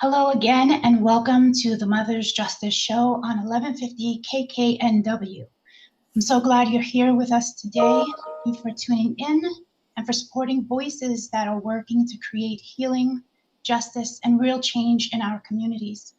Hello again, and welcome to the Mother's Justice Show on 1150 KKNW. I'm so glad you're here with us today. Thank you for tuning in and for supporting voices that are working to create healing, justice, and real change in our communities.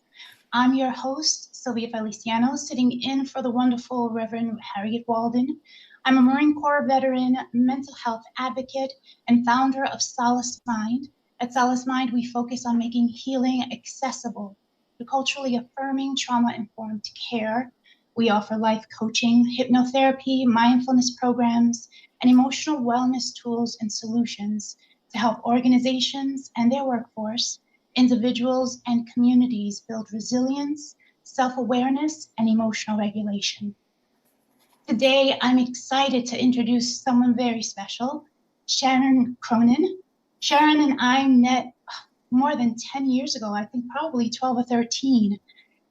I'm your host, Sylvia Feliciano, sitting in for the wonderful Reverend Harriet Walden. I'm a Marine Corps veteran, mental health advocate, and founder of Solace Mind. At Solace Mind, we focus on making healing accessible through culturally affirming, trauma-informed care. We offer life coaching, hypnotherapy, mindfulness programs, and emotional wellness tools and solutions to help organizations and their workforce, individuals, and communities build resilience, self-awareness, and emotional regulation. Today, I'm excited to introduce someone very special, Sharon Cronin. Sharon and I met more than 10 years ago, I think probably 12 or 13,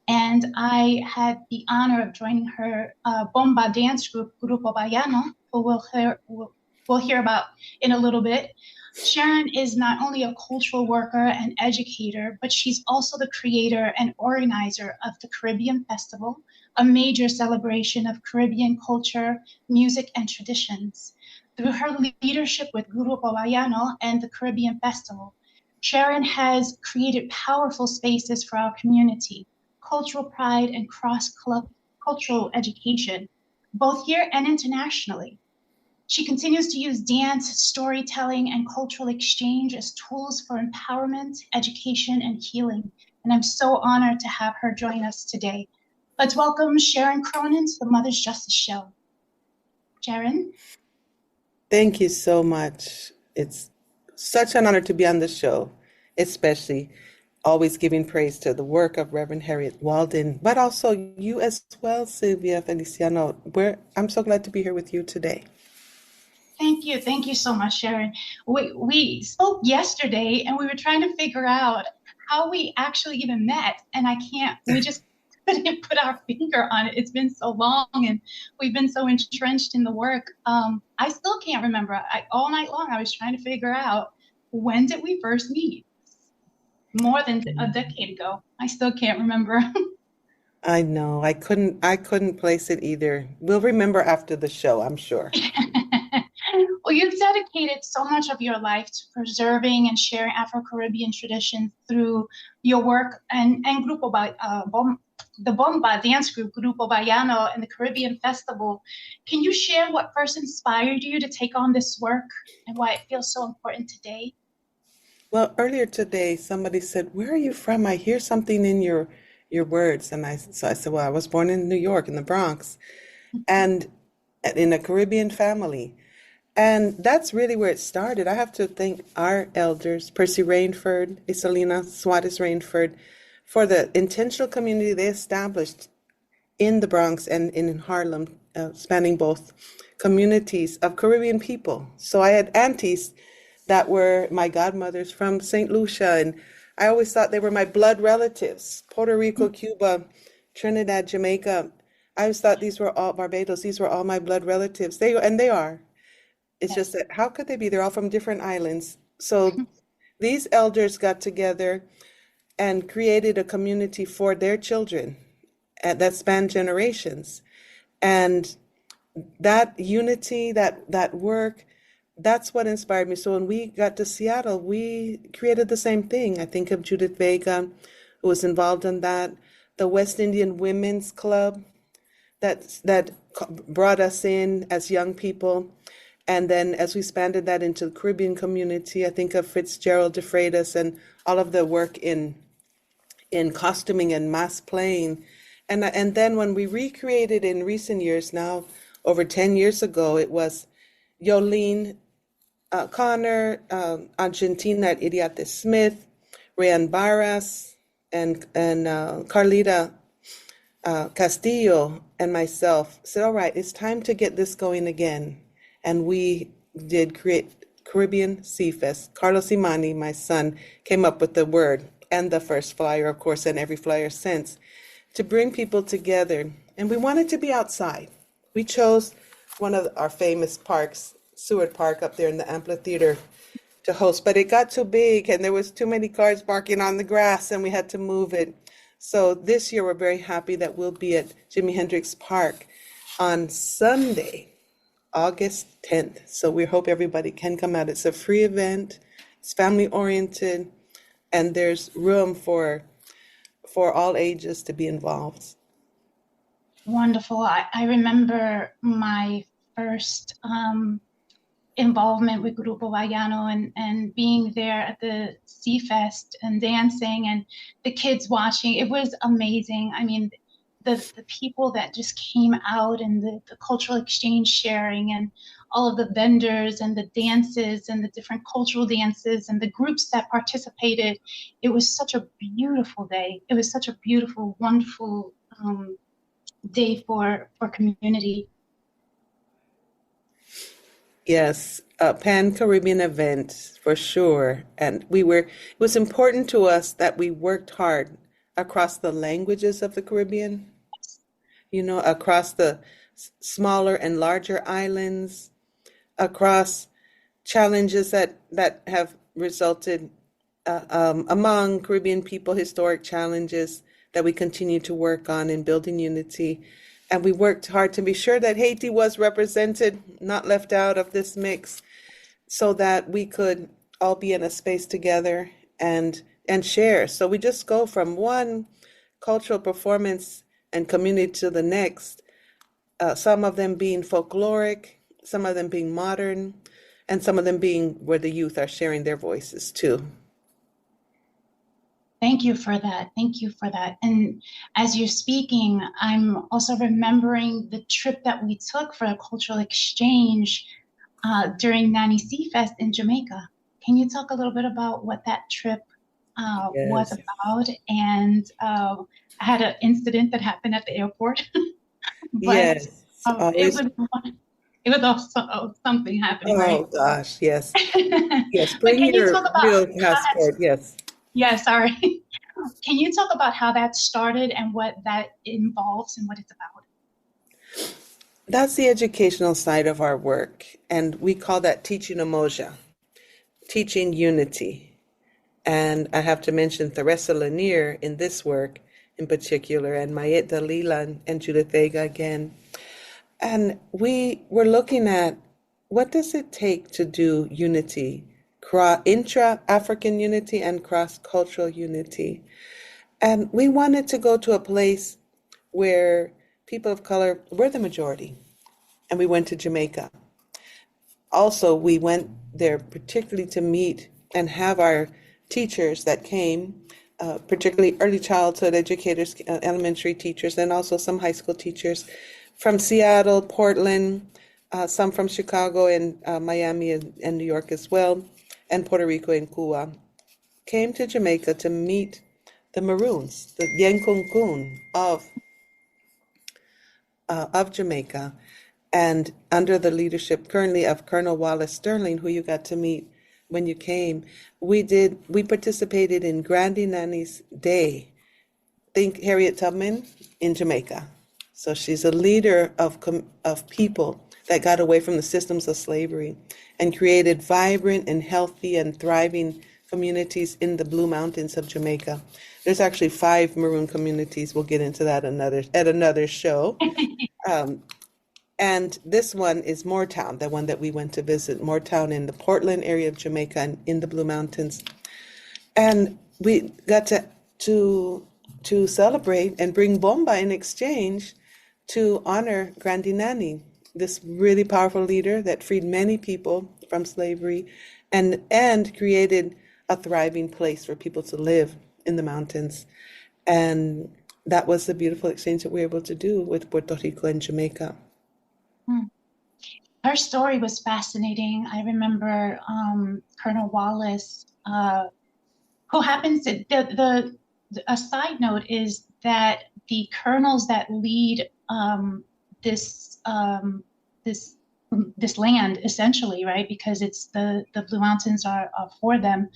and I had the honor of joining her bomba dance group, Grupo Baiano, who we'll hear about in a little bit. Sharon is not only a cultural worker and educator, but she's also the creator and organizer of the Caribbean Festival, a major celebration of Caribbean culture, music, and traditions. Through her leadership with Grupo Baiano and the Caribbean Festival, Sharon has created powerful spaces for our community, cultural pride, and cross-cultural education, both here and internationally. She continues to use dance, storytelling, and cultural exchange as tools for empowerment, education, and healing. And I'm so honored to have her join us today. Let's welcome Sharon Cronin to the Mother's Justice Show. Sharon? Thank you so much. It's such an honor to be on the show, especially always giving praise to the work of Reverend Harriet Walden, but also you as well, Sylvia Feliciano. I'm so glad to be here with you today. Thank you. Thank you so much, Sharon. We spoke yesterday and we were trying to figure out how we actually even met. And we just couldn't put our finger on it. It's been so long and we've been so entrenched in the work. I still can't remember. All night long, I was trying to figure out, when did we first meet? More than a decade ago. I still can't remember. I know. I couldn't place it either. We'll remember after the show, I'm sure. Well, you've dedicated so much of your life to preserving and sharing Afro-Caribbean traditions through your work and the Bomba dance group, Grupo Baiano, and the Caribbean Festival. Can you share what first inspired you to take on this work and why it feels so important today? Well, earlier today, somebody said, "Where are you from? I hear something in your words." And I said, "Well, I was born in New York, in the Bronx, and in a Caribbean family." And that's really where it started. I have to thank our elders, Percy Rainford, Iselina Suarez Rainford, for the intentional community they established in the Bronx and in Harlem, spanning both communities of Caribbean people. So I had aunties that were my godmothers from St. Lucia, and I always thought they were my blood relatives. Puerto Rico, Cuba, Trinidad, Jamaica. I always thought these were all Barbados. These were all my blood relatives. They are. It's just that how could they be? They're all from different islands. So these elders got together and created a community for their children that spanned generations. And that unity, that work, that's what inspired me. So when we got to Seattle, we created the same thing. I think of Judith Vega, who was involved in that, the West Indian Women's Club that brought us in as young people. And then as we expanded that into the Caribbean community, I think of Fitzgerald DeFreitas and all of the work in costuming and mass playing. And then when we recreated in recent years, now over 10 years ago, it was Yolene Connor, Argentina at Idiate Smith, Rayan Barras, and Carlita Castillo and myself said, all right, it's time to get this going again. And we did create Caribbean Sea Fest. Carlos Imani, my son, came up with the word and the first flyer, of course, and every flyer since, to bring people together. And we wanted to be outside. We chose one of our famous parks, Seward Park, up there in the amphitheater to host, but it got too big and there was too many cars barking on the grass and we had to move it. So this year we're very happy that we'll be at Jimi Hendrix Park on Sunday, August 10th. So we hope everybody can come out. It's a free event. It's family oriented and there's room for all ages to be involved. Wonderful. I remember my first involvement with Grupo Vallano and being there at the Sea Fest and dancing and the kids watching. It was amazing. I mean, the people that just came out and the cultural exchange sharing and all of the vendors and the dances and the different cultural dances and the groups that participated. It was such a beautiful day. It was such a beautiful, wonderful day for community. Yes, a Pan-Caribbean event for sure. And it was important to us that we worked hard across the languages of the Caribbean, across the smaller and larger islands, across challenges that have resulted among Caribbean people, historic challenges that we continue to work on in building unity. And we worked hard to be sure that Haiti was represented, not left out of this mix, so that we could all be in a space together and share. So we just go from one cultural performance and community to the next, some of them being folkloric, some of them being modern, and some of them being where the youth are sharing their voices too. Thank you for that. Thank you for that. And as you're speaking, I'm also remembering the trip that we took for a cultural exchange during Nani Sea Fest in Jamaica. Can you talk a little bit about what that trip was Yes. about? And I had an incident that happened at the airport, but Yes. it Always. was also something happening, Oh right? gosh, yes. Yes. But Bring can you your talk about real how that's, passport. Yes. yeah, sorry. Can you talk about how that started and what that involves and what it's about? That's the educational side of our work. And we call that teaching Umoja, teaching unity. And I have to mention Theresa Lanier in this work in particular, and Mayet Dalila and Judith Vega again. And we were looking at what does it take to do unity, intra-African unity and cross-cultural unity. And we wanted to go to a place where people of color were the majority. And we went to Jamaica. Also, we went there particularly to meet and have our teachers that came, particularly early childhood educators, elementary teachers, and also some high school teachers from Seattle, Portland, some from Chicago and Miami and New York as well, and Puerto Rico and Cuba, came to Jamaica to meet the Maroons, the Yenkunkun of Jamaica, and under the leadership currently of Colonel Wallace Sterling, who you got to meet when you came, we participated in Grandy Nanny's Day. Think Harriet Tubman in Jamaica. So she's a leader of people that got away from the systems of slavery and created vibrant and healthy and thriving communities in the Blue Mountains of Jamaica. There's actually 5 maroon communities. We'll get into that at another show. And this one is Moortown, the one that we went to visit, Moortown in the Portland area of Jamaica and in the Blue Mountains. And we got to celebrate and bring bomba in exchange to honor Grandi Nani, this really powerful leader that freed many people from slavery and created a thriving place for people to live in the mountains. And that was the beautiful exchange that we were able to do with Puerto Rico and Jamaica. Her story was fascinating. I remember Colonel Wallace, who happens to, a side note is that the colonels that lead this this land essentially, right? Because it's the Blue Mountains are for them.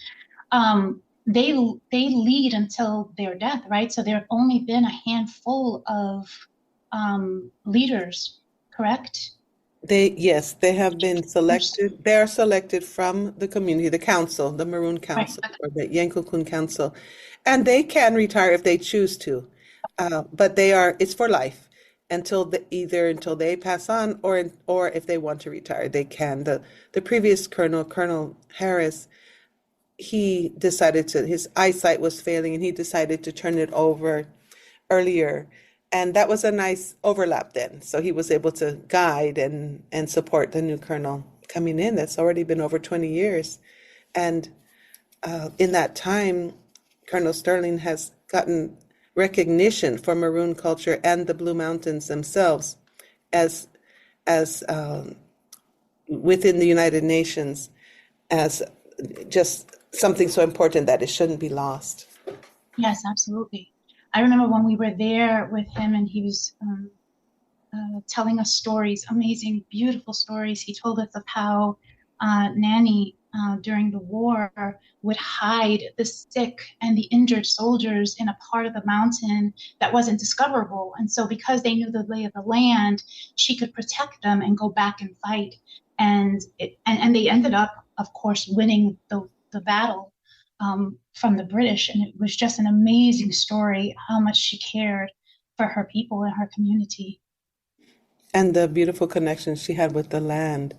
They lead until their death, right? So there have only been a handful of leaders, correct? They have been There's, selected. They are selected from the community, the council, the Maroon right. Council Okay. or the Yankukun Council, and they can retire if they choose to. But it's for life either until they pass on or if they want to retire, they can. The previous Colonel Harris, his eyesight was failing and he decided to turn it over earlier. And that was a nice overlap then. So he was able to guide and support the new colonel coming in. That's already been over 20 years. And in that time, Colonel Sterling has gotten recognition for Maroon culture and the Blue Mountains themselves as within the United Nations as just something so important that it shouldn't be lost. Yes, absolutely. I remember when we were there with him and he was telling us stories, amazing, beautiful stories. He told us of how Nanny during the war would hide the sick and the injured soldiers in a part of the mountain that wasn't discoverable. And so because they knew the lay of the land, she could protect them and go back and fight. And they ended up, of course, winning the battle from the British. And it was just an amazing story how much she cared for her people and her community. And the beautiful connection she had with the land.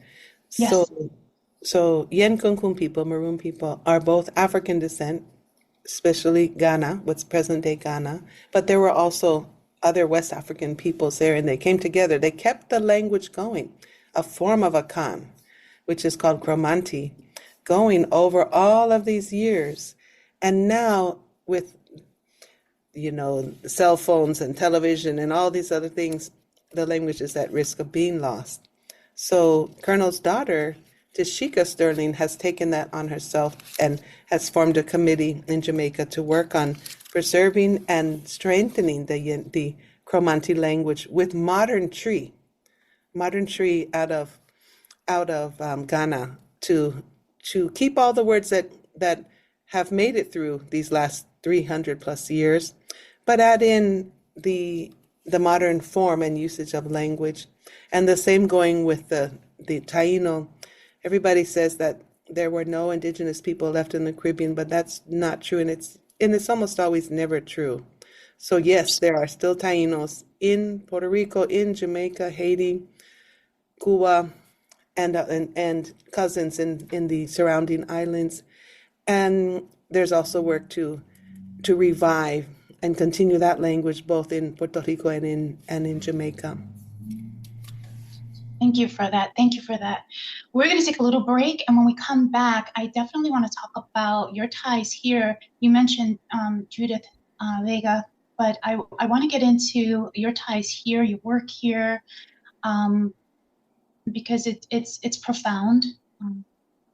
So, Yes. so Yen Kun people, Maroon people, are both African descent, especially Ghana, what's present day Ghana. But there were also other West African peoples there, and they came together. They kept the language going, a form of Akan, which is called Cromanti, going over all of these years. And now with cell phones and television and all these other things, the language is at risk of being lost. So Colonel's daughter, Tashika Sterling, has taken that on herself and has formed a committee in Jamaica to work on preserving and strengthening the Cromanti language with modern tree out of Ghana to keep all the words that have made it through these last 300 plus years, but add in the modern form and usage of language. And the same going with the Taino. Everybody says that there were no indigenous people left in the Caribbean, but that's not true, and it's almost always never true. So yes, there are still Tainos in Puerto Rico, in Jamaica, Haiti, Cuba, and cousins in the surrounding islands. And there's also work to revive and continue that language both in Puerto Rico and in Jamaica. Thank you for that. Thank you for that. We're going to take a little break. And when we come back, I definitely want to talk about your ties here. You mentioned Judith Vega, but I want to get into your ties here, your work here, because it's profound.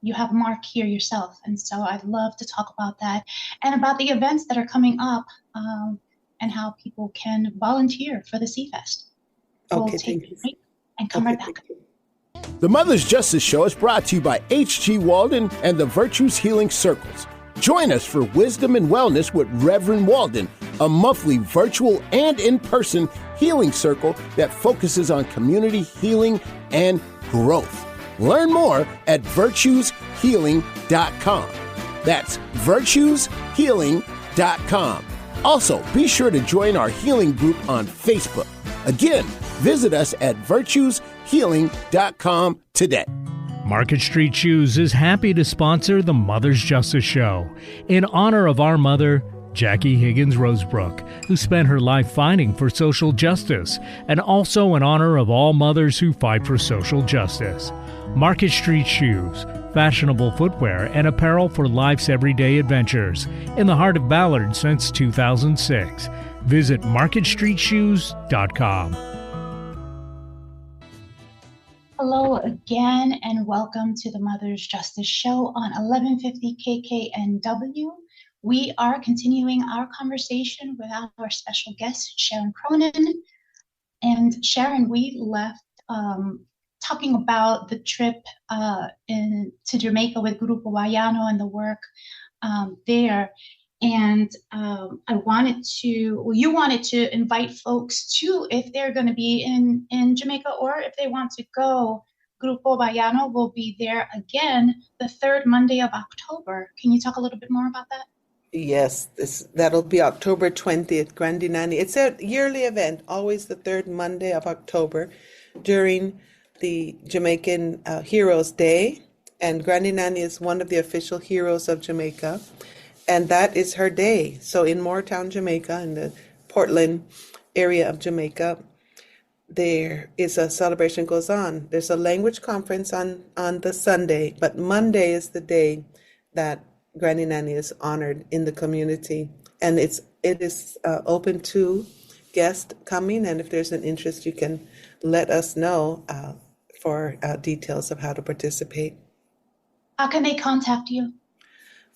You have Mark here yourself. And so I'd love to talk about that and about the events that are coming up and how people can volunteer for the Seafest. We'll Okay, take thank a you. break and come right back. The Mother's Justice Show is brought to you by H.G. Walden and the Virtues Healing Circles. Join us for Wisdom and Wellness with Reverend Walden, a monthly virtual and in-person healing circle that focuses on community healing and growth. Learn more at virtueshealing.com. That's virtueshealing.com. Also, be sure to join our healing group on Facebook. Again, visit us at virtueshealing.com today. Market Street Shoes is happy to sponsor the Mother's Justice Show in honor of our mother, Jackie Higgins Rosebrook, who spent her life fighting for social justice, and also in honor of all mothers who fight for social justice. Market Street Shoes, fashionable footwear and apparel for life's everyday adventures, in the heart of Ballard since 2006. Visit marketstreetshoes.com. Hello again, and welcome to the Mother's Justice Show on 1150 KKNW. We are continuing our conversation with our special guest, Sharon Cronin. And Sharon, we left talking about the trip to Jamaica with Grupo Wayano and the work there. And you wanted to invite folks too, if they're going to be in Jamaica, or if they want to go. Grupo Bayano will be there again the third Monday of October. Can you talk a little bit more about that? Yes, that'll be October 20th, Grandi Nani. It's a yearly event, always the third Monday of October during the Jamaican Heroes Day. And Grandi Nani is one of the official heroes of Jamaica. And that is her day. So in Moortown, Jamaica, in the Portland area of Jamaica, there is a celebration goes on. There's a language conference on the Sunday, but Monday is the day that Granny Nanny is honored in the community. And it is open to guests coming. And if there's an interest, you can let us know for details of how to participate. How can they contact you?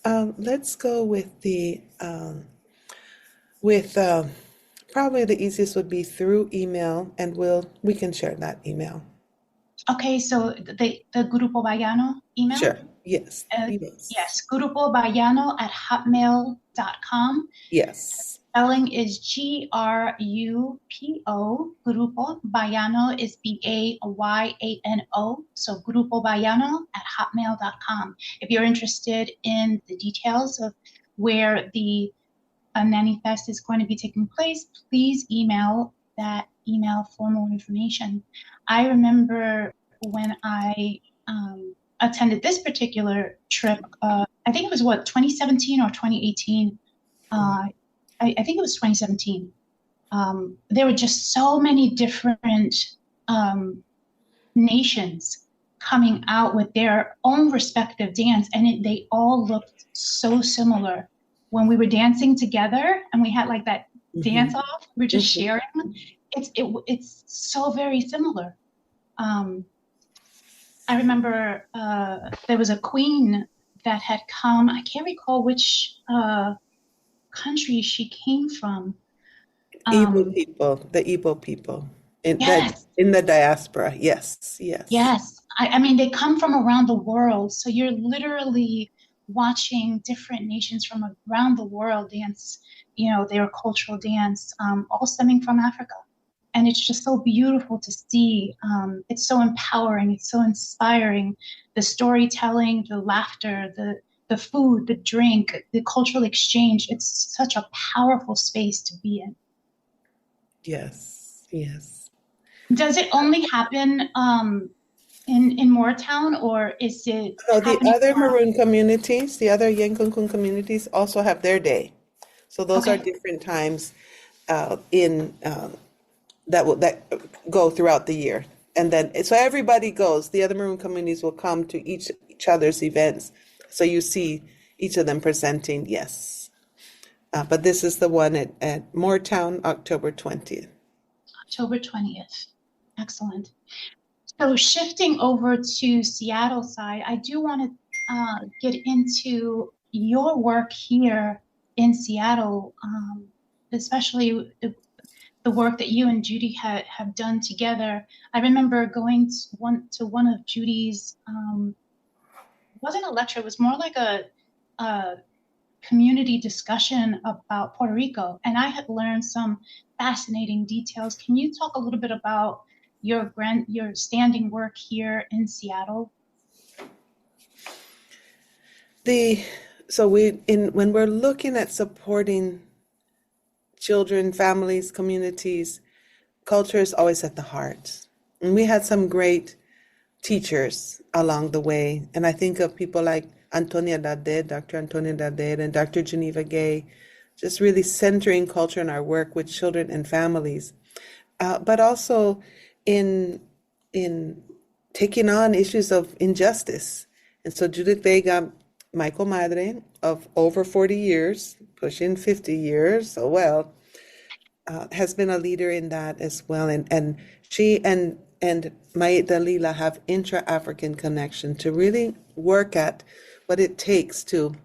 Let's go with probably the easiest would be through email, and we can share that email. Okay, so the Grupo Bayano email? Sure, yes. Yes, grupobayano@hotmail.com. Yes. Spelling is GRUPO, Grupo Bayano is BAYANO, so grupobayano@hotmail.com. If you're interested in the details of where the Nanny Fest is going to be taking place, please email for more information. I remember when I attended this particular trip, I think it was 2017 or 2018. I think it was 2017. There were just so many different nations coming out with their own respective dance, and they all looked so similar. When we were dancing together and we had like that dance off, we were just sharing. It's so very similar. I remember there was a queen that had come. I can't recall which country she came from. Igbo people, the Igbo people in the diaspora. Yes. Yes. I mean, they come from around the world. So you're literally watching different nations from around the world dance, their cultural dance, all stemming from Africa. And it's just so beautiful to see. It's so empowering. It's so inspiring. The storytelling, the laughter, the food, the drink, the cultural exchange. It's such a powerful space to be in. Yes. Does it only happen in Moortown, or is it? No, the other Maroon communities, the other Yenkunkun communities also have their day. So those are different times that go throughout the year. And then, so everybody goes. The other Maroon communities will come to each other's events. So you see each of them presenting, yes. But this is the one at Moortown, October 20th. October 20th. Excellent. So shifting over to Seattle side, I do want to get into your work here in Seattle, especially the work that you and Judy have done together. I remember going to one of Judy's, it wasn't a lecture, it was more like a community discussion about Puerto Rico, and I had learned some fascinating details. Can you talk a little bit about your standing work here in Seattle? When we're looking at supporting children, families, communities, culture is always at the heart. And we had some great teachers along the way. And I think of people like Antonia Daded, Dr. Antonia Daded, and Dr. Geneva Gay, just really centering culture in our work with children and families. But also in taking on issues of injustice. And so Judith Vega, my comadre of over 40 years, pushing 50 years, has been a leader in that as well. And she and Mayet Dalila have intra-African connection to really work at what it takes to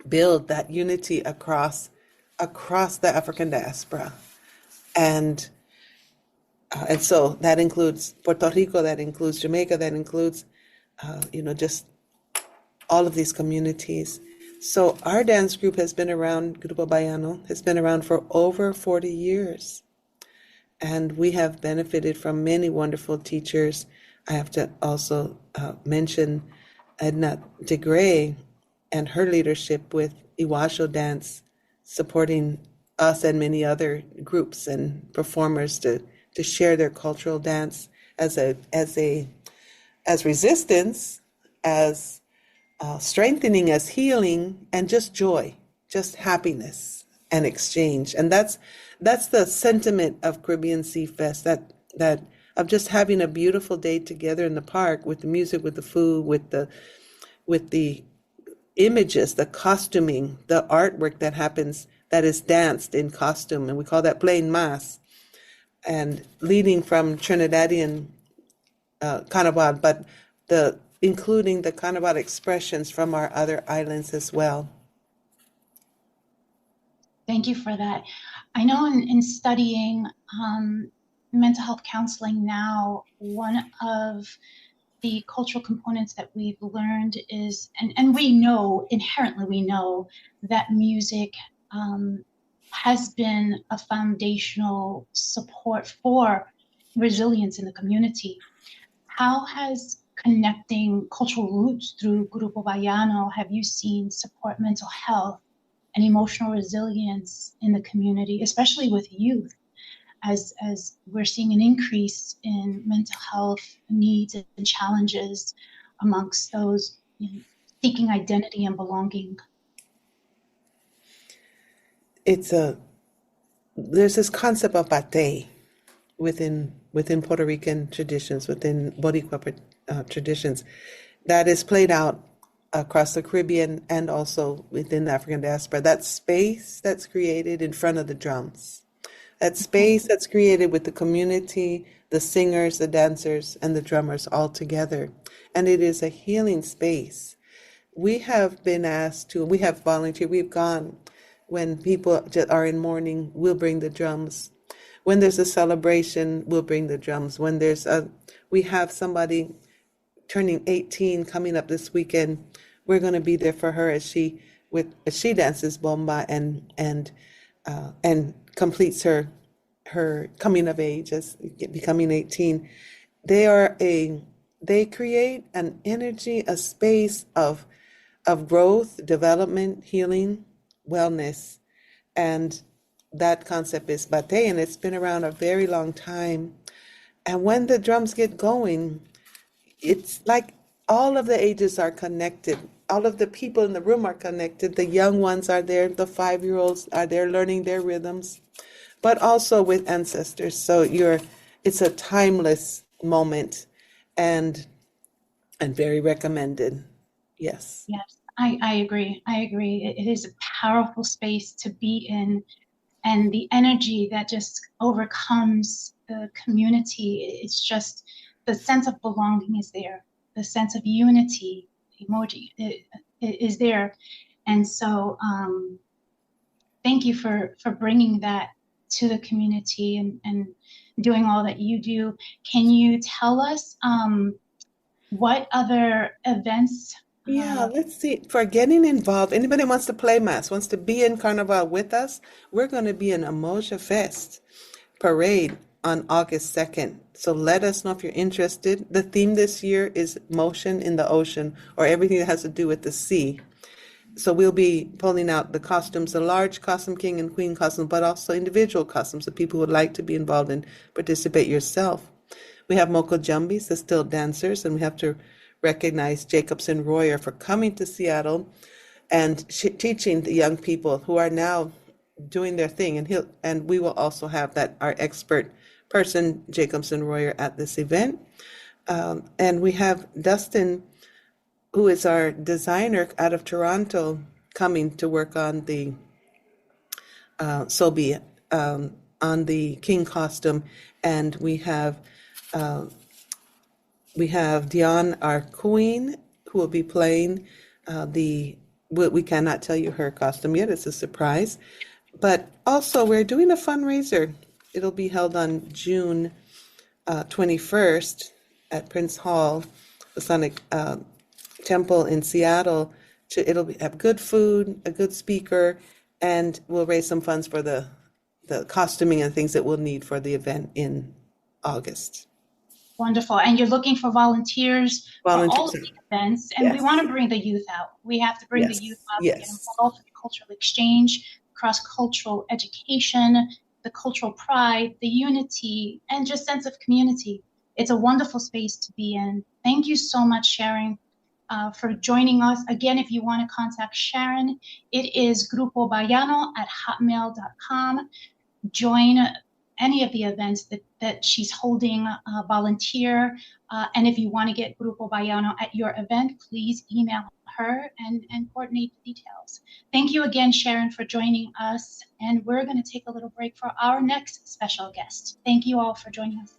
build that unity across the African diaspora. And so that includes Puerto Rico, that includes Jamaica, that includes, just all of these communities. So our dance group has been around, Grupo Baiano, has been around for over 40 years. And we have benefited from many wonderful teachers. I have to also mention Edna DeGray and her leadership with Iwasho Dance, supporting us and many other groups and performers to share their cultural dance as resistance, as strengthening, as healing, and just joy, just happiness and exchange. And that's the sentiment of Caribbean Sea Fest, that of just having a beautiful day together in the park with the music, with the food, with the images, the costuming, the artwork that happens, that is danced in costume, and we call that plain mas, and leading from Trinidadian Carnival, but including the Carnival expressions from our other islands as well. Thank you for that. I know in studying mental health counseling now, one of the cultural components that we've learned is, and we know, inherently we know, that music has been a foundational support for resilience in the community. How has connecting cultural roots through Grupo Baiano have you seen support mental health and emotional resilience in the community, especially with youth, as we're seeing an increase in mental health needs and challenges amongst those seeking identity and belonging? There's this concept of bate within Puerto Rican traditions, within Boricua traditions, that is played out across the Caribbean and also within the African diaspora. That space that's created in front of the drums, that space that's created with the community, the singers, the dancers, and the drummers all together. And it is a healing space. We have been asked to, we have volunteered, we've gone when people are in mourning, we'll bring the drums. When there's a celebration, we'll bring the drums. When we have somebody turning 18 coming up this weekend, we're going to be there for her as she dances bomba and completes her coming of age as becoming 18. They create an energy, a space of growth, development, healing, wellness, and that concept is bate, and it's been around a very long time. And when the drums get going, it's like all of the ages are connected. All of the people in the room are connected. The young ones are there. The 5-year-olds are there learning their rhythms, but also with ancestors. So it's a timeless moment and very recommended. Yes. Yes, I agree. It is a powerful space to be in, and the energy that just overcomes the community. It's just the sense of belonging is there. The sense of unity, emoji, is there. And so thank you for bringing that to the community and doing all that you do. Can you tell us what other events? Yeah, let's see. For getting involved, anybody wants to play mass, wants to be in Carnival with us, we're going to be in Emoja Fest parade on August 2nd. So let us know if you're interested. The theme this year is motion in the ocean, or everything that has to do with the sea. So we'll be pulling out the costumes, the large costume king and queen costumes, but also individual costumes, the people who would like to be involved and participate yourself. We have Moko Jumbis, the still dancers, and we have to recognize Jacobson Royer for coming to Seattle and teaching the young people who are now doing their thing. And we will also have our expert person, Jacobson Royer, at this event. And we have Dustin, who is our designer out of Toronto, coming to work on the Sobi, on the king costume. And we have Dion, our queen, who will be playing we cannot tell you her costume yet, it's a surprise. But also we're doing a fundraiser. It'll be held on June 21st at Prince Hall, the Sonic Temple in Seattle, have good food, a good speaker, and we'll raise some funds for the costuming and things that we'll need for the event in August. Wonderful. And you're looking for volunteers for all of the events, and we Yes. want to bring the youth out. We have to bring the youth out to get Yes. involved in cultural exchange, cross-cultural education, the cultural pride, the unity, and just sense of community. It's a wonderful space to be in. Thank you so much, Sharon, for joining us. Again, if you want to contact Sharon, it is grupobayano@hotmail.com. Join any of the events that she's holding, volunteer. And if you want to get Grupo Bayano at your event, please email her and coordinate the details. Thank you again, Sharon, for joining us. And we're going to take a little break for our next special guest. Thank you all for joining us.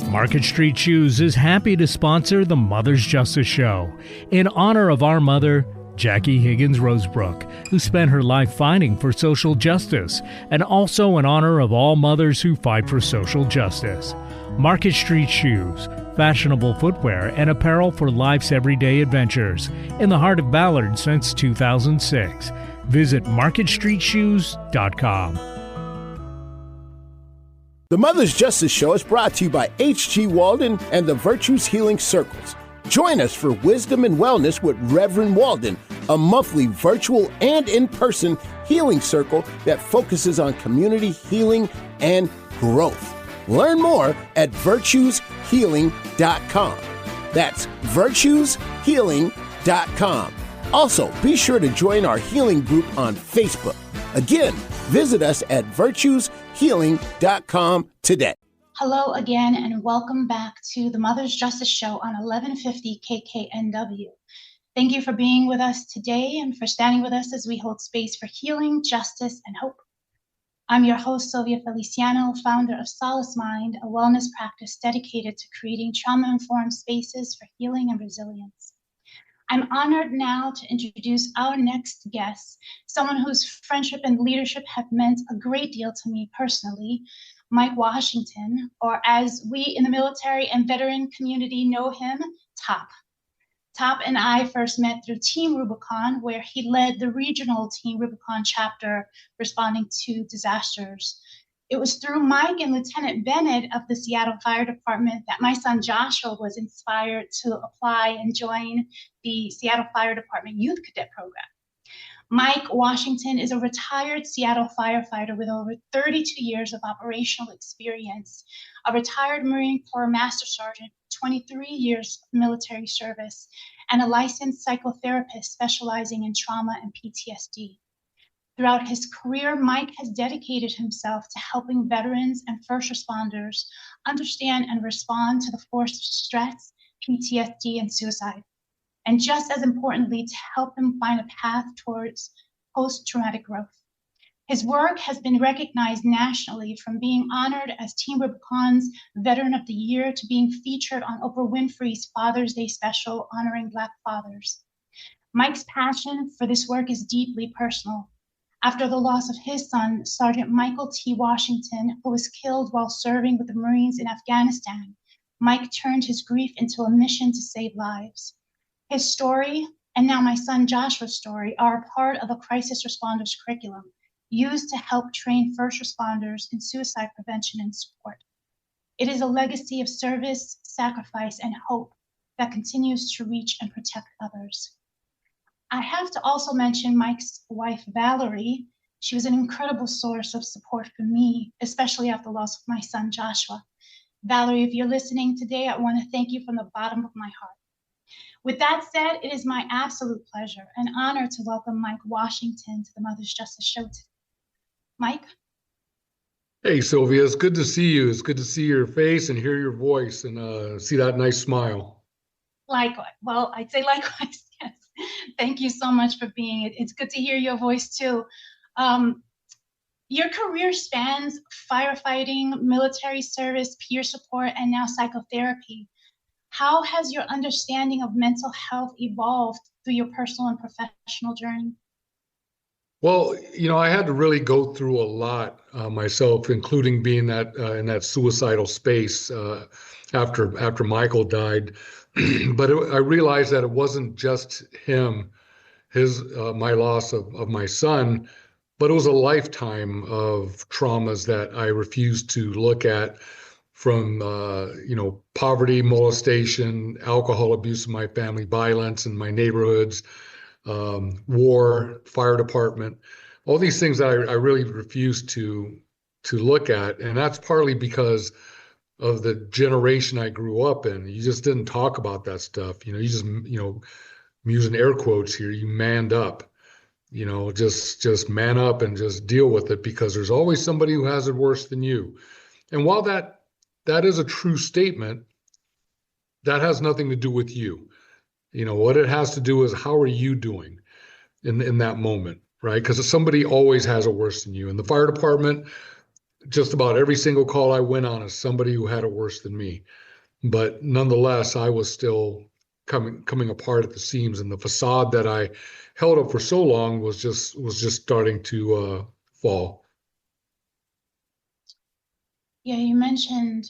Market Street Shoes is happy to sponsor the Mother's Justice Show in honor of our mother, Jackie Higgins Rosebrook, who spent her life fighting for social justice, and also in honor of all mothers who fight for social justice. Market Street Shoes, fashionable footwear and apparel for life's everyday adventures, in the heart of Ballard since 2006. Visit marketstreetshoes.com. The Mother's Justice Show is brought to you by H.G. Walden and the Virtues Healing Circles. Join us for Wisdom and Wellness with Reverend Walden, a monthly virtual and in-person healing circle that focuses on community healing and growth. Learn more at virtueshealing.com. That's virtueshealing.com. Also, be sure to join our healing group on Facebook. Again, visit us at virtueshealing.com today. Hello again, and welcome back to the Mother's Justice Show on 1150 KKNW. Thank you for being with us today and for standing with us as we hold space for healing, justice, and hope. I'm your host, Sylvia Feliciano, founder of Solace Mind, a wellness practice dedicated to creating trauma-informed spaces for healing and resilience. I'm honored now to introduce our next guest, someone whose friendship and leadership have meant a great deal to me personally, Mike Washington, or as we in the military and veteran community know him, Top. Top and I first met through Team Rubicon, where he led the regional Team Rubicon chapter responding to disasters. It was through Mike and Lieutenant Bennett of the Seattle Fire Department that my son Joshua was inspired to apply and join the Seattle Fire Department Youth Cadet Program. Mike Washington is a retired Seattle firefighter with over 32 years of operational experience, a retired Marine Corps Master Sergeant, 23 years of military service, and a licensed psychotherapist specializing in trauma and PTSD. Throughout his career, Mike has dedicated himself to helping veterans and first responders understand and respond to the force of stress, PTSD, and suicide. And just as importantly, to help them find a path towards post-traumatic growth. His work has been recognized nationally, from being honored as Team Rubicon's Veteran of the Year to being featured on Oprah Winfrey's Father's Day special honoring Black fathers. Mike's passion for this work is deeply personal. After the loss of his son, Sergeant Michael T. Washington, who was killed while serving with the Marines in Afghanistan, Mike turned his grief into a mission to save lives. His story, and now my son Joshua's story, are a part of a crisis responders curriculum used to help train first responders in suicide prevention and support. It is a legacy of service, sacrifice, and hope that continues to reach and protect others. I have to also mention Mike's wife, Valerie. She was an incredible source of support for me, especially after the loss of my son, Joshua. Valerie, if you're listening today, I want to thank you from the bottom of my heart. With that said, it is my absolute pleasure and honor to welcome Mike Washington to the Mother's Justice Show today. Mike? Hey, Sylvia, it's good to see you. It's good to see your face and hear your voice and see that nice smile. Likewise. Well, I'd say likewise, yes. Thank you so much for being it. It's good to hear your voice too. Your career spans firefighting, military service, peer support, and now psychotherapy. How has your understanding of mental health evolved through your personal and professional journey? Well, I had to really go through a lot myself, including being in that suicidal space after Michael died. But I realized that it wasn't just him. my loss of my son, but it was a lifetime of traumas that I refused to look at, from poverty, molestation, alcohol abuse in my family, violence in my neighborhoods, war, fire department, all these things that I really refused to look at. And that's partly because of the generation I grew up in. You just didn't talk about that stuff. You just, I'm using air quotes here, you manned up. Just man up and just deal with it, because there's always somebody who has it worse than you. And while that is a true statement, that has nothing to do with you. What it has to do is, how are you doing in that moment, right? Because somebody always has it worse than you. In the fire department, just about every single call I went on is somebody who had it worse than me. But nonetheless, I was still coming apart at the seams, and the facade that I held up for so long was just starting to fall. Yeah, you mentioned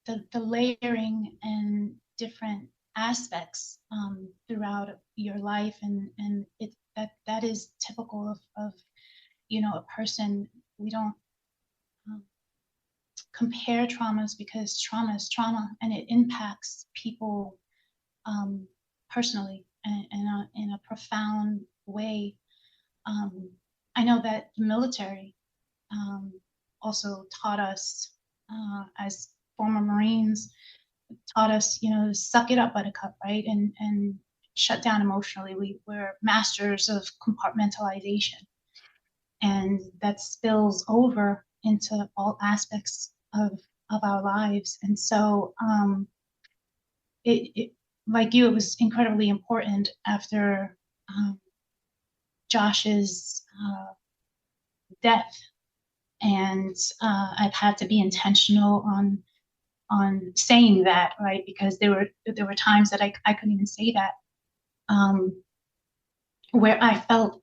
the layering and different aspects throughout your life, and that is typical of a person. We don't compare traumas, because trauma is trauma, and it impacts people personally and in a profound way. I know that the military also taught us, as former Marines, taught us, suck it up, buttercup, right? And shut down emotionally. We're masters of compartmentalization. And that spills over into all aspects of our lives. And so it like you, it was incredibly important after Josh's death. And I've had to be intentional on saying that, right? Because there were times that I couldn't even say that, where I felt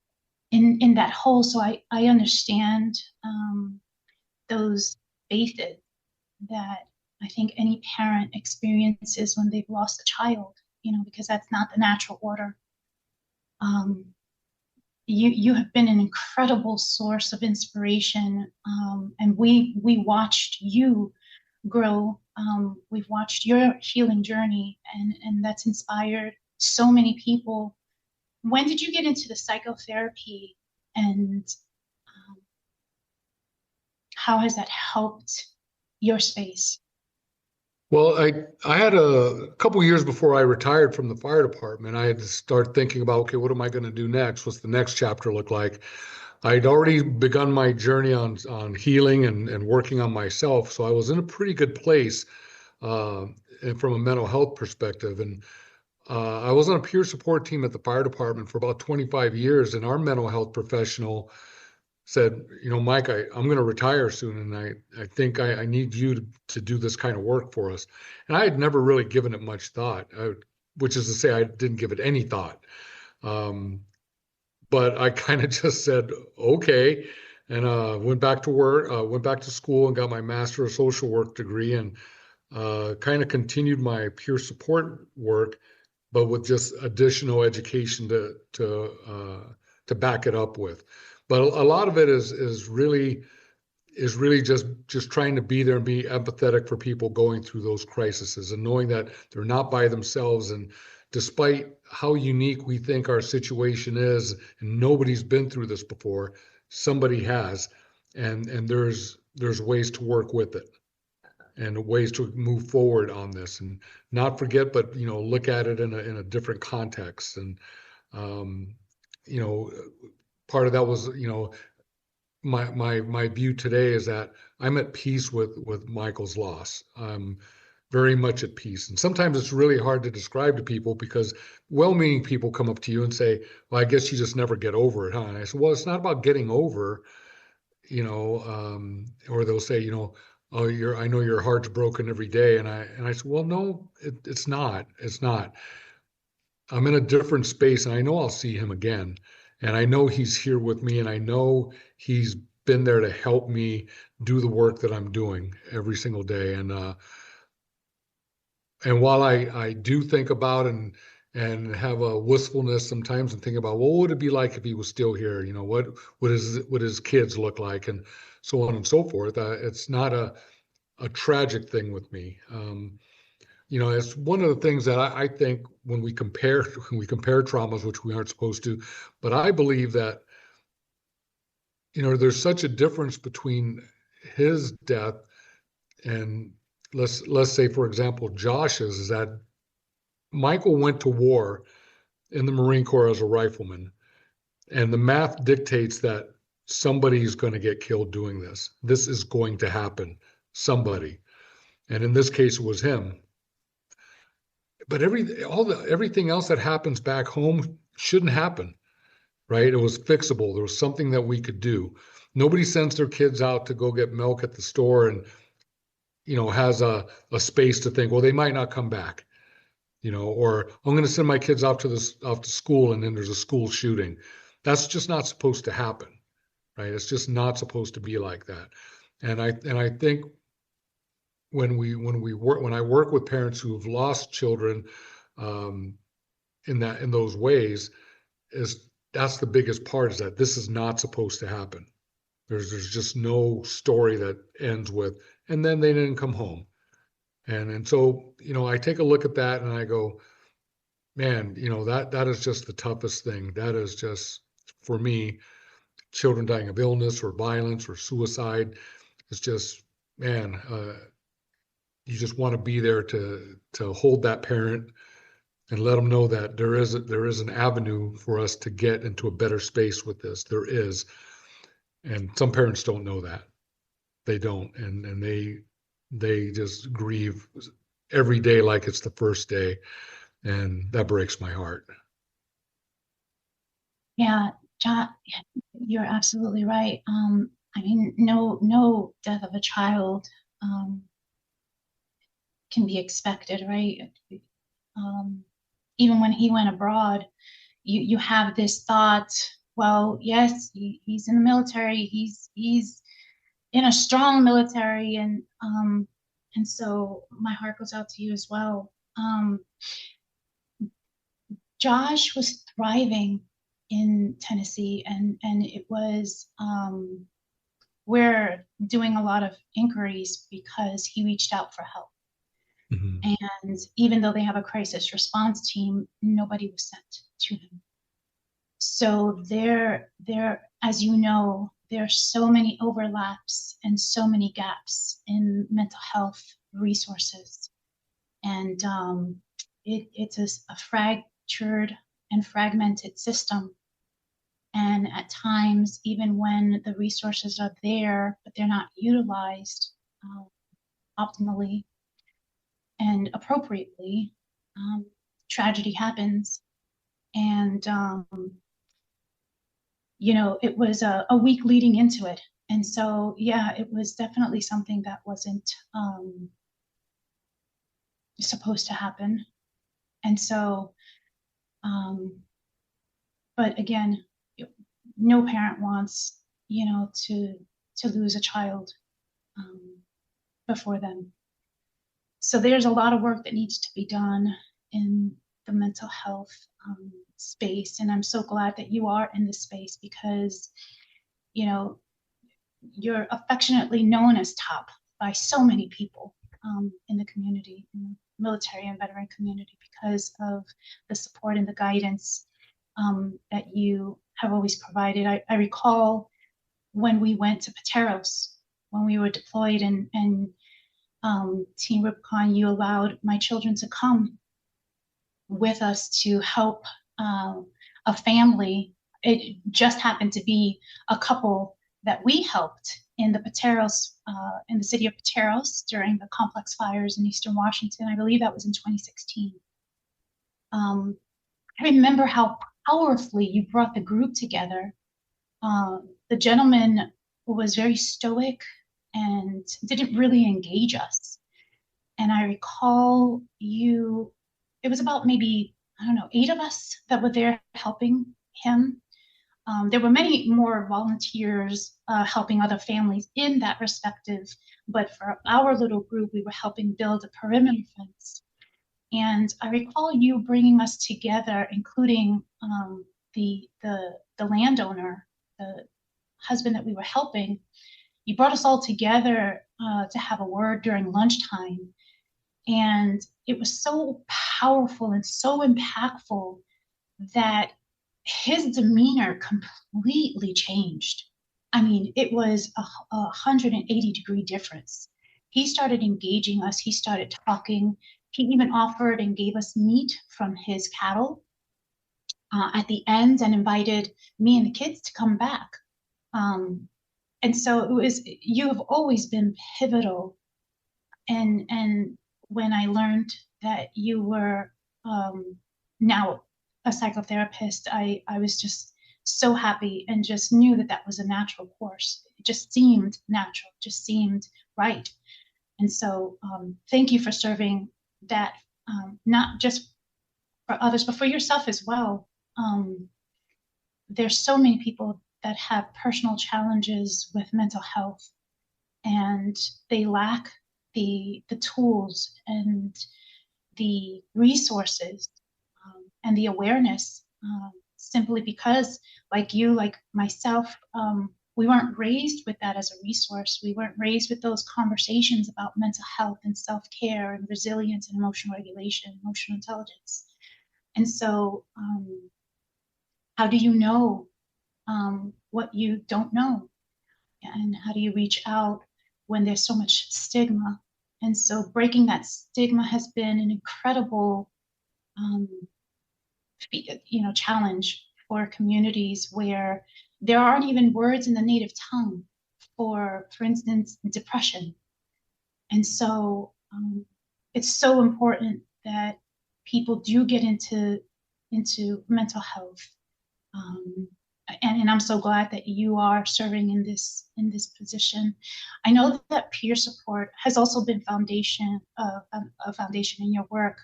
in that hole. So I understand those spaces that I think any parent experiences when they've lost a child, because that's not the natural order. You have been an incredible source of inspiration, and we watched you grow. We've watched your healing journey, and that's inspired so many people. When did you get into the psychotherapy, and how has that helped your space? Well, I had a couple years before I retired from the fire department, I had to start thinking about, okay, what am I going to do next? What's the next chapter look like? I'd already begun my journey on healing and working on myself, so I was in a pretty good place and from a mental health perspective. And I was on a peer support team at the fire department for about 25 years, and our mental health professional said, Mike, I'm going to retire soon, and I think I need you to do this kind of work for us. And I had never really given it much thought, which is to say I didn't give it any thought. But I kind of just said, okay, and went back to work, went back to school and got my Master of Social Work degree, and kind of continued my peer support work, but with just additional education to back it up with. But a lot of it is really just trying to be there and be empathetic for people going through those crises, and knowing that they're not by themselves. And despite how unique we think our situation is, and nobody's been through this before, somebody has, and there's ways to work with it, and ways to move forward on this, and not forget, but look at it in a different context. And part of that was, my view today is that I'm at peace with Michael's loss. I'm very much at peace. And sometimes it's really hard to describe to people, because well-meaning people come up to you and say, well, I guess you just never get over it, huh? And I said, well, it's not about getting over, or they'll say, oh, I know your heart's broken every day. And I said, well, no, it's not. It's not. I'm in a different space, and I know I'll see him again. And I know he's here with me, and I know he's been there to help me do the work that I'm doing every single day. And while I do think about and and have a wistfulness sometimes and think about, well, what would it be like if he was still here? You know, what would his kids look like, and so on and so forth. It's not a tragic thing with me. You know, it's one of the things that I think when we compare traumas, which we aren't supposed to, but I believe that, you know, there's such a difference between his death and let's say, for example, Josh's, is that Michael went to war in the Marine Corps as a rifleman, and the math dictates that somebody's going to get killed doing this. This is going to happen, somebody, and in this case, it was him. But everything else that happens back home shouldn't happen, right? It was fixable. There was something that we could do. Nobody sends their kids out to go get milk at the store and, you know, has a space to think, well, they might not come back, you know, or I'm going to send my kids off to school and then there's a school shooting. That's just not supposed to happen, right? It's just not supposed to be like that. And I think when I work with parents who have lost children in those ways, that's the biggest part, is that this is not supposed to happen. There's just no story that ends with, and then they didn't come home. And so, you know, I take a look at that and I go, man, you know, that is just the toughest thing. That is just, for me, children dying of illness or violence or suicide. It's just, man, you just want to be there to hold that parent and let them know that there is an avenue for us to get into a better space with this. There is. And some parents don't know that. They don't. And they just grieve every day like it's the first day. And that breaks my heart. Yeah, John, you're absolutely right. I mean, no death of a child can be expected, right? Even when he went abroad, you have this thought, well, yes, he's in the military, he's in a strong military, and so my heart goes out to you as well. Josh was thriving in Tennessee, and it was, we're doing a lot of inquiries because he reached out for help. Mm-hmm. And even though they have a crisis response team, nobody was sent to him. So there, as you know, there are so many overlaps and so many gaps in mental health resources. And it's a fractured and fragmented system. And at times, even when the resources are there, but they're not utilized optimally and appropriately, tragedy happens. And, you know, it was a week leading into it. And so, yeah, it was definitely something that wasn't supposed to happen. And so, but again, no parent wants, you know, to lose a child before them. So there's a lot of work that needs to be done in the mental health space. And I'm so glad that you are in this space because, you know, you're affectionately known as TOP by so many people in the community, in the military and veteran community, because of the support and the guidance that you have always provided. I recall when we went to Pateros, when we were deployed, and Team Rubicon, you allowed my children to come with us to help a family. It just happened to be a couple that we helped in the Pateros, in the city of Pateros during the complex fires in Eastern Washington. I believe that was in 2016. I remember how powerfully you brought the group together. The gentleman was very stoic and didn't really engage us. And I recall it was about maybe, I don't know, 8 of us that were there helping him. There were many more volunteers helping other families in that respective, but for our little group, we were helping build a perimeter fence. And I recall you bringing us together, including the landowner, the husband that we were helping. You brought us all together to have a word during lunchtime. And it was so powerful and so impactful that his demeanor completely changed. I mean, it was a 180-degree difference. He started engaging us. He started talking. He even offered and gave us meat from his cattle at the end and invited me and the kids to come back. And so it was, you have always been pivotal. And when I learned that you were now a psychotherapist, I was just so happy and just knew that that was a natural course. It just seemed natural, just seemed right. And so thank you for serving that, not just for others, but for yourself as well. There's so many people that have personal challenges with mental health, and they lack the tools and the resources and the awareness, simply because, like you, like myself, we weren't raised with that as a resource. We weren't raised with those conversations about mental health and self-care and resilience and emotional regulation, emotional intelligence. And so how do you know what you don't know? And how do you reach out when there's so much stigma? And so breaking that stigma has been an incredible challenge for communities where there aren't even words in the native tongue for instance, depression. And so it's so important that people do get into mental health. And I'm so glad that you are serving in this position. I know that peer support has also been a foundation in your work.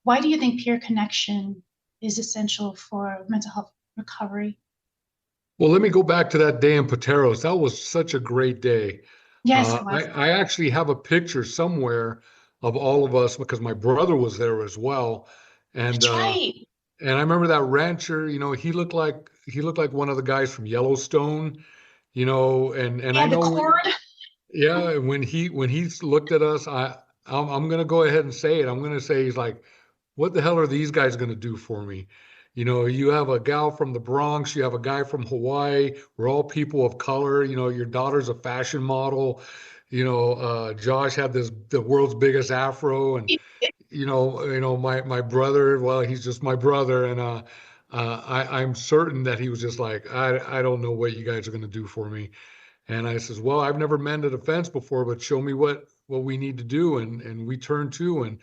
Why do you think peer connection is essential for mental health recovery? Well, let me go back to that day in Pateros. That was such a great day. Yes, it was. I actually have a picture somewhere of all of us because my brother was there as well. And That's right. and I remember that rancher, he looked like one of the guys from Yellowstone, and I Yeah, the know cord. yeah, when he looked at us, I'm gonna go ahead and say it. I'm gonna say he's like, what the hell are these guys gonna do for me? You have a gal from the Bronx, you have a guy from Hawaii. We're all people of color. Your daughter's a fashion model. Josh had the world's biggest afro, and my brother. Well, he's just my brother, and I'm certain that he was just like, I don't know what you guys are gonna do for me. And I says, well, I've never mended a fence before, but show me what we need to do. And we turned to, and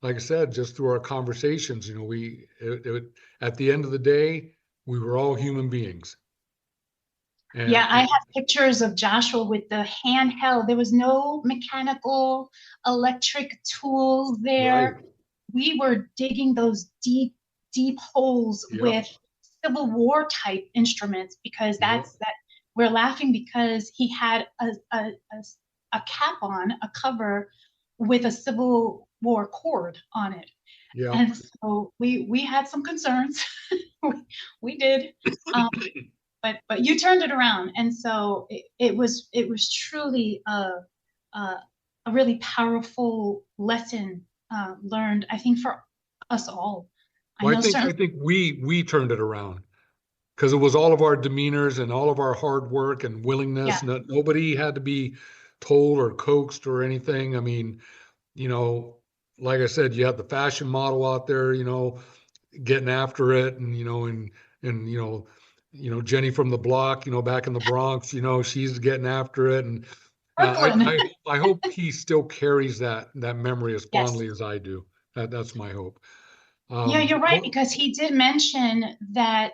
like I said, just through our conversations, at the end of the day, we were all human beings. Yeah, I have pictures of Joshua with the handheld. There was no mechanical, electric tools there. Right. We were digging those deep, deep holes with Civil War type instruments because that. We're laughing because he had a cap on, a cover with a Civil War cord on it. Yeah. And so we had some concerns. we did. But you turned it around, and so it was truly a really powerful lesson learned, I think, for us all. Well, I think we turned it around because it was all of our demeanors and all of our hard work and willingness. Yeah. Nobody had to be told or coaxed or anything. I mean, like I said, you had the fashion model out there, getting after it, and Jenny from the block, back in the Bronx, she's getting after it. And I hope he still carries that memory as fondly as I do. That's my hope. Yeah, you're right, because he did mention that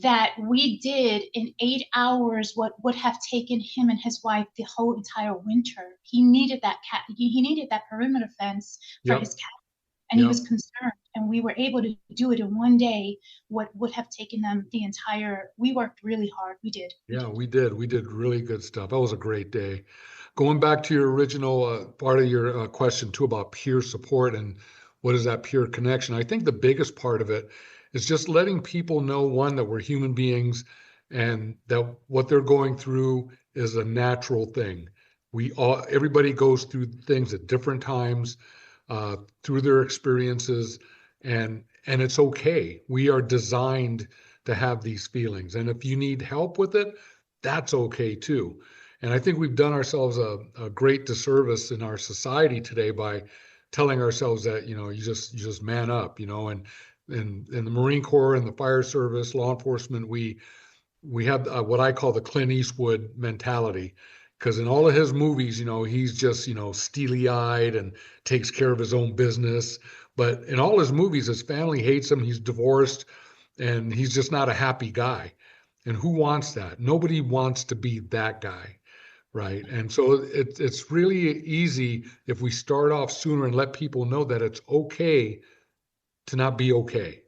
that we did in 8 hours what would have taken him and his wife the whole entire winter. He needed that he needed that perimeter fence for his cat, and he was concerned. And we were able to do it in one day what would have taken them the entire. We worked really hard. We did. Yeah, we did. We did really good stuff. That was a great day. Going back to your original part of your question too about peer support and what is that peer connection, I think the biggest part of it is just letting people know, one, that we're human beings and that what they're going through is a natural thing. Everybody goes through things at different times, through their experiences, and it's okay. We are designed to have these feelings, and if you need help with it, that's okay too. And I think we've done ourselves a great disservice in our society today by telling ourselves that, you just man up, and in the Marine Corps and the fire service, law enforcement, we have what I call the Clint Eastwood mentality. Because in all of his movies, he's just, steely-eyed and takes care of his own business. But in all his movies, his family hates him. He's divorced, and he's just not a happy guy. And who wants that? Nobody wants to be that guy, right? And so it's really easy if we start off sooner and let people know that it's okay to not be okay.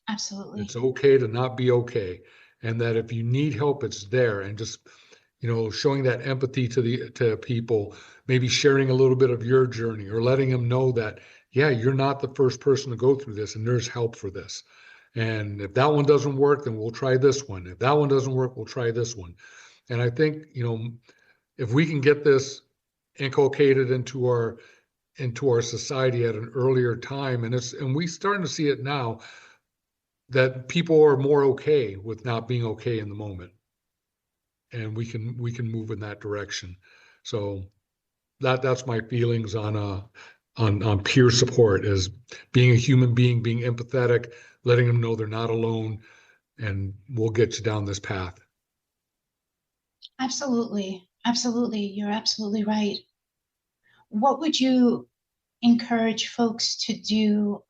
Absolutely. It's okay to not be okay. And that if you need help, it's there. And just, showing that empathy to people, maybe sharing a little bit of your journey or letting them know that, yeah, you're not the first person to go through this and there's help for this. And if that one doesn't work, then we'll try this one. If that one doesn't work, we'll try this one. And I think, if we can get this inculcated into our society at an earlier time, and we starting to see it now, that people are more okay with not being okay in the moment. And we can move in that direction. So that's my feelings on peer support, is being a human being, being empathetic, letting them know they're not alone, and we'll get you down this path. Absolutely. Absolutely. You're absolutely right. What would you encourage folks to do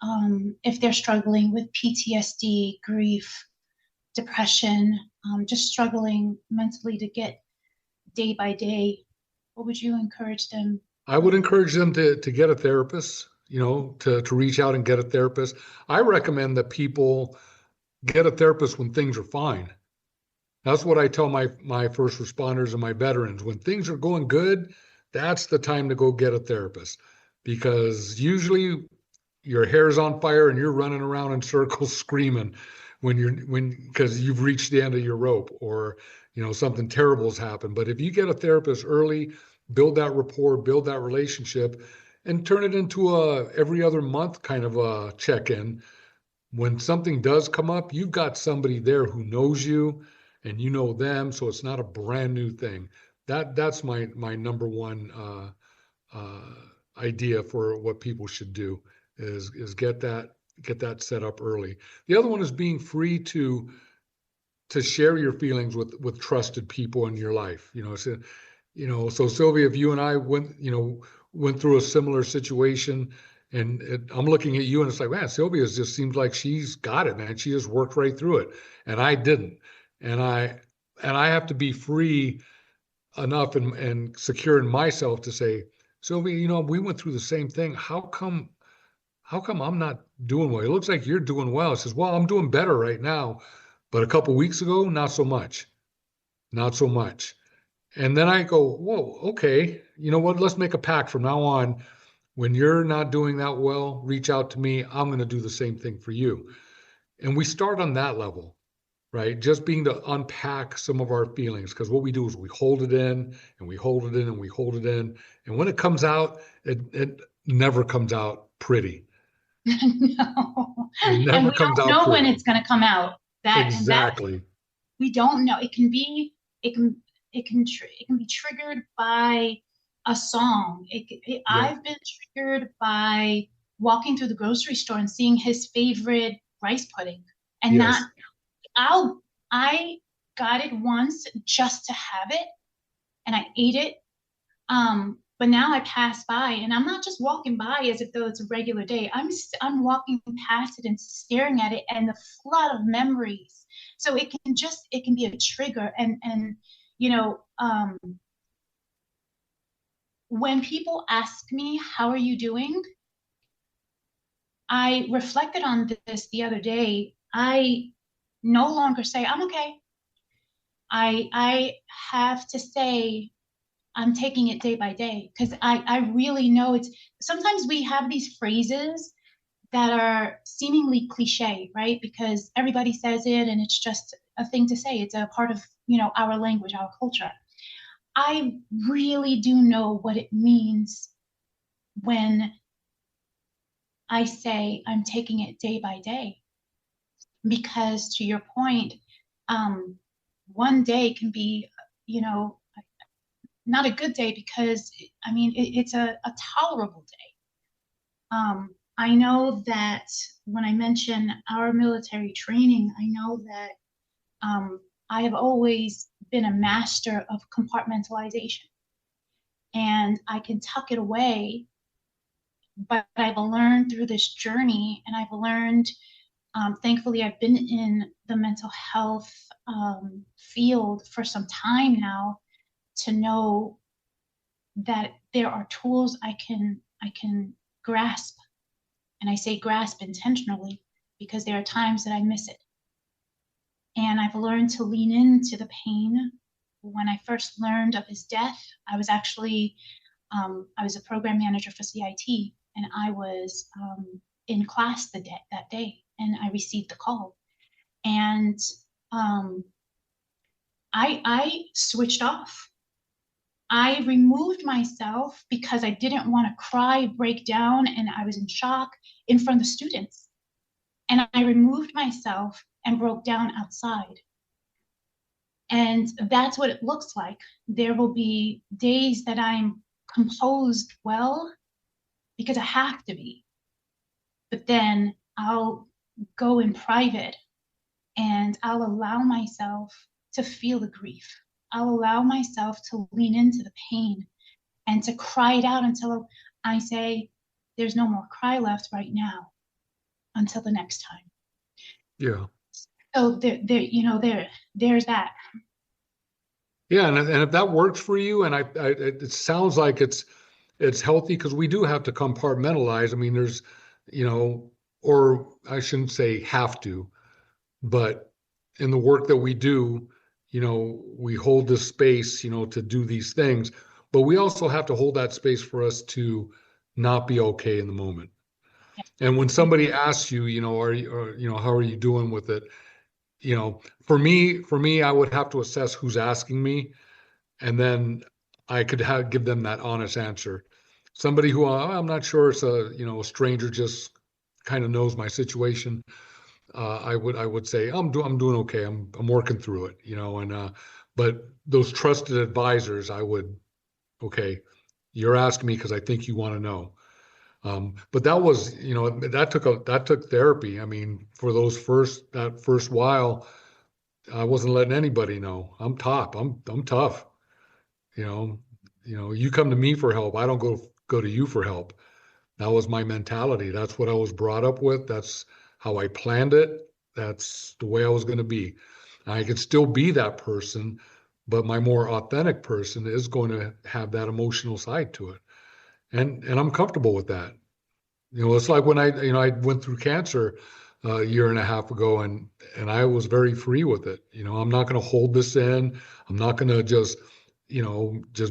if they're struggling with PTSD, grief, depression, just struggling mentally to get day by day? What would you encourage them? I would encourage them to get a therapist, to reach out and get a therapist. I recommend that people get a therapist when things are fine. That's what I tell my first responders and my veterans. When things are going good, that's the time to go get a therapist, because usually your hair's on fire and you're running around in circles screaming because you've reached the end of your rope, or something terrible has happened. But if you get a therapist early, build that rapport, build that relationship, and turn it into a every other month kind of a check-in. When something does come up, you've got somebody there who knows you and you know them, so it's not a brand new thing. That's my number one idea for what people should do is get that set up early. The other one is being free to share your feelings with trusted people in your life. So Sylvia, if you and I went through a similar situation, and I'm looking at you and it's like, man, Sylvia just seems like she's got it, man. She just worked right through it, and I didn't. And I have to be free enough and secure in myself to say, Sylvia, we went through the same thing. How come I'm not doing well? It looks like you're doing well. It says, well, I'm doing better right now, but a couple weeks ago, not so much. And then I go, whoa, okay, you know what? Let's make a pact from now on. When you're not doing that well, reach out to me. I'm going to do the same thing for you. And we start on that level, right? Just being to unpack some of our feelings, because what we do is we hold it in and we hold it in and we hold it in. And when it comes out, it never comes out pretty. No. It never and we comes don't out know when pretty. it's going to come out. Exactly. We don't know. It can be triggered by a song. Yeah. I've been triggered by walking through the grocery store and seeing his favorite rice pudding, and Yes. I got it once just to have it, and I ate it. But now I pass by, and I'm not just walking by as if though it's a regular day. I'm walking past it and staring at it, and the flood of memories. So it can be a trigger, and when people ask me, how are you doing? I reflected on this the other day. I no longer say, I'm okay. I have to say, I'm taking it day by day, because I really know sometimes we have these phrases that are seemingly cliche, right? Because everybody says it and it's just a thing to say. It's a part of, our language, our culture. I really do know what it means when I say I'm taking it day by day. Because to your point, one day can be, not a good day, because it's a tolerable day. I know that when I mention our military training, I know that I have always been a master of compartmentalization, and I can tuck it away. But I've learned through this journey, and I've learned, thankfully, I've been in the mental health field for some time now, to know that there are tools I can grasp. And I say grasp intentionally, because there are times that I miss it. And I've learned to lean into the pain. When I first learned of his death, I was actually, I was a program manager for CIT, and I was in class that day, and I received the call. And I switched off. I removed myself because I didn't want to cry, break down, and I was in shock in front of the students. And I removed myself and broke down outside. And that's what it looks like. There will be days that I'm composed well, because I have to be. But then I'll go in private and I'll allow myself to feel the grief. I'll allow myself to lean into the pain and to cry it out until I say, there's no more cry left right now, until the next time. Yeah. So there's that. Yeah, and if that works for you, and it sounds like it's healthy, because we do have to compartmentalize. I mean, there's, or I shouldn't say have to, but in the work that we do, we hold this space, to do these things, but we also have to hold that space for us to not be okay in the moment. And when somebody asks you, how are you doing with it? For me, I would have to assess who's asking me, and then I could give them that honest answer. Somebody who I'm not sure, it's a stranger, just kind of knows my situation. I would say I'm doing okay. I'm working through it, and but those trusted advisors, okay, you're asking me because I think you want to know. But that was, that took therapy. I mean, for that first while, I wasn't letting anybody know. I'm tough. I'm tough. You come to me for help. I don't go to you for help. That was my mentality. That's what I was brought up with. That's how I planned it. That's the way I was going to be. I could still be that person, but my more authentic person is going to have that emotional side to it. And I'm comfortable with that. It's like when I went through cancer a year and a half ago, and I was very free with it. I'm not going to hold this in. I'm not going to just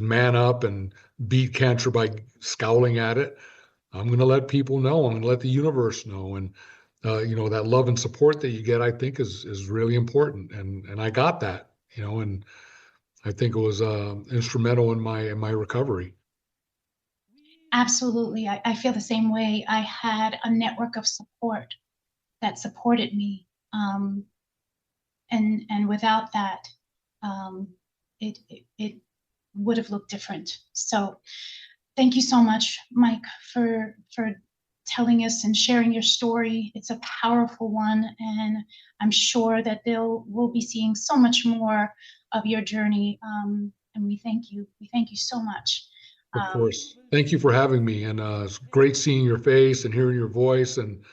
man up and beat cancer by scowling at it. I'm going to let people know. I'm going to let the universe know. And, that love and support that you get, I think is really important. And I got that, and I think it was instrumental in my recovery. Absolutely. I feel the same way. I had a network of support that supported me. And without that, it would have looked different. So thank you so much, Mike, for telling us and sharing your story. It's a powerful one, and I'm sure that we'll be seeing so much more of your journey. And we thank you. We thank you so much. Of course. Thank you for having me. And it's great seeing your face and hearing your voice, and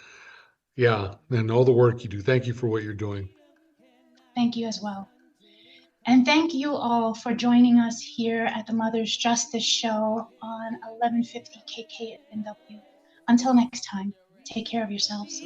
yeah, and all the work you do. Thank you for what you're doing. Thank you as well. And thank you all for joining us here at the Mother's Justice Show on 1150 KKNW. Until next time, take care of yourselves.